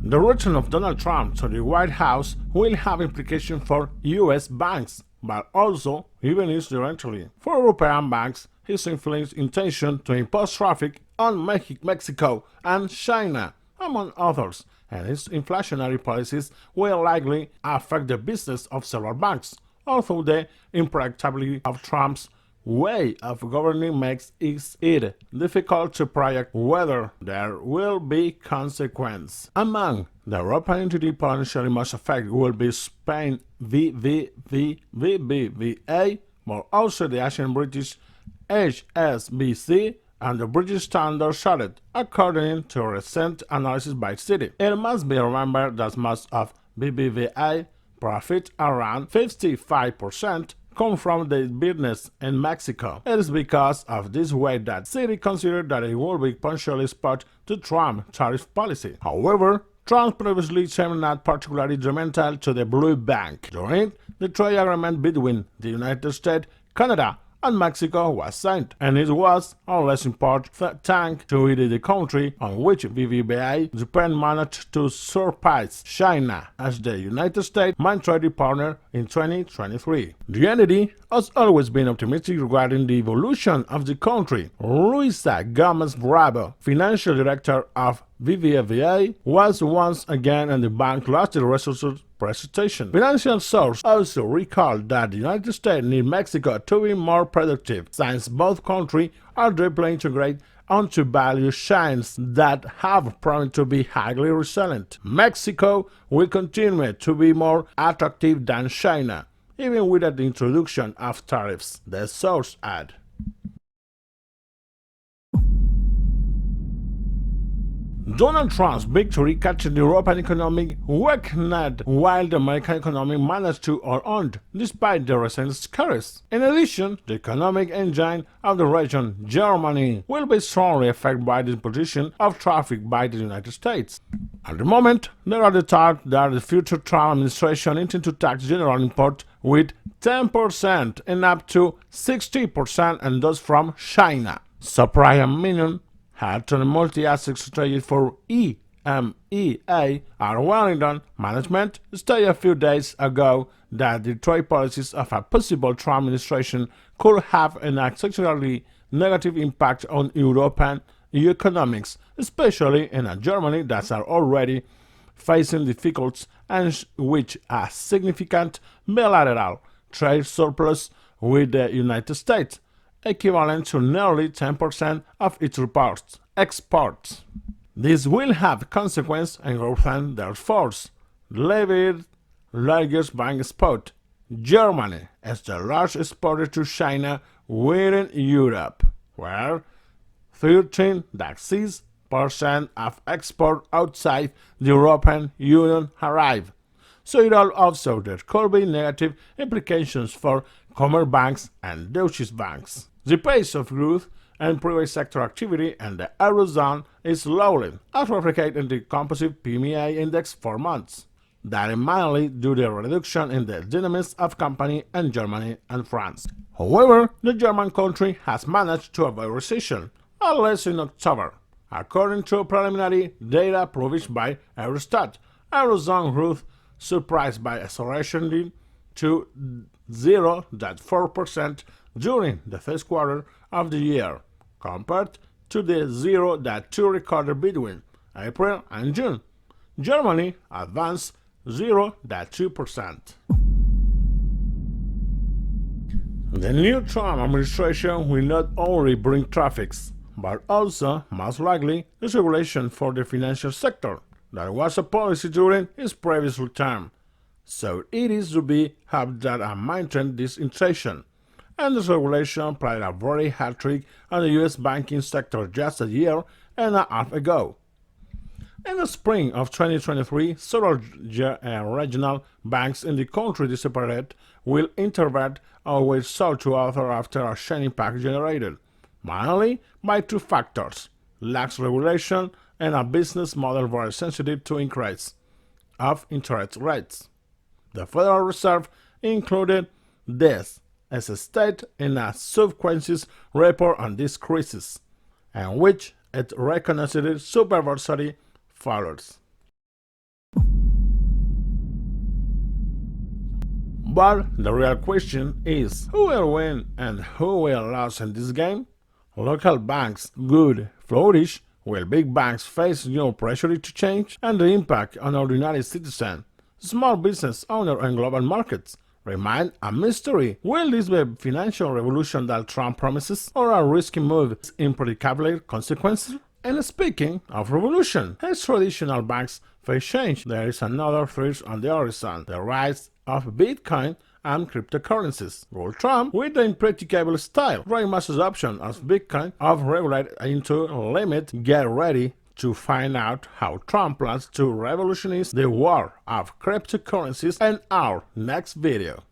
The return of Donald Trump to the White House will have implications for U.S. banks, but also, even incidentally, for European banks, his influence intention to impose traffic on Mexico and China, among others, and his inflationary policies will likely affect the business of several banks, although the unpredictability of Trump's way of governing makes it difficult to project whether there will be consequence. Among the European entity potentially most affected will be Spain BBVA, but also the Asian British HSBC and the British Standard Chartered, according to a recent analysis by Citi. It must be remembered that most of BBVA profit, around 55%, come from the business in Mexico. It is because of this way that Citi considered that it would be potentially exposed to Trump's tariff policy. However, Trump previously seemed not particularly detrimental to the Blue Bank. During the trade agreement between the United States, Canada, and Mexico was signed, and it was unless import thanks to it the country on which BBVA Japan managed to surpass China as the United States main trading partner in 2023. The entity has always been optimistic regarding the evolution of the country. Luisa Gomez Bravo, financial director of BBVA, was once again in the bank last resources presentation. Financial sources also recalled that the United States needs Mexico to be more productive, since both countries are deeply integrated onto value chains that have proven to be highly resilient. Mexico will continue to be more attractive than China, even without the introduction of tariffs, the source added. Donald Trump's victory catches the European economy weakened while the American economy managed to hold on despite the recent scares. In addition, the economic engine of the region, Germany, will be strongly affected by the imposition of traffic by the United States. At the moment, there are the talk that the future Trump administration intends to tax general import with 10% and up to 60% and those from China. So Prime Minister had to the multi-asset strategy for EMEA, our Wellington management stated a few days ago that the trade policies of a possible Trump administration could have an exceptionally negative impact on European economics, especially in a Germany that are already facing difficulties and which a significant bilateral trade surplus with the United States, equivalent to nearly 10% of its exports. This will have consequences in growing their force. The largest bank export, Germany is the largest exporter to China within Europe, where 13.6% of export outside the European Union arrive. So it all also there could be negative implications for Commerzbanks and Deutsche banks. The pace of growth and private sector activity in the Eurozone is slowing, as reflected in the composite PMI index for months. That is mainly due to the reduction in the dynamism of company in Germany and France. However, the German country has managed to avoid recession, at least in October. According to preliminary data published by Eurostat, Eurozone growth surprised by acceleration to 0.4% during the first quarter of the year, compared to the 0.2% recorded between April and June. Germany advanced 0.2%. The new Trump administration will not only bring traffics, but also, most likely, regulation for the financial sector. That was a policy during his previous term. So it is to be hoped that I maintain this intention. And this regulation played a very hard trick on the U.S. banking sector just a year and a half ago. In the spring of 2023, several regional banks in the country disappeared, will intervene or will sold to others after a chain impact generated, mainly by two factors: lax regulation and a business model very sensitive to increase of interest rates. The Federal Reserve included this as a state in a subsequent report on this crisis, in which it recognized supervisory failures. But the real question is, who will win and who will lose in this game? Local banks could flourish, while big banks face new pressure to change, and the impact on ordinary citizens, small business owners, and global markets remain a mystery. Will this be a financial revolution that Trump promises, or a risky move with unpredictable consequences? And speaking of revolution, as traditional banks face change, there is another threat on the horizon: the rise of Bitcoin and cryptocurrencies. Will Trump, with the impracticable style, drive mass adoption of Bitcoin of regulate into limit? Get ready to find out how Trump plans to revolutionize the world of cryptocurrencies in our next video.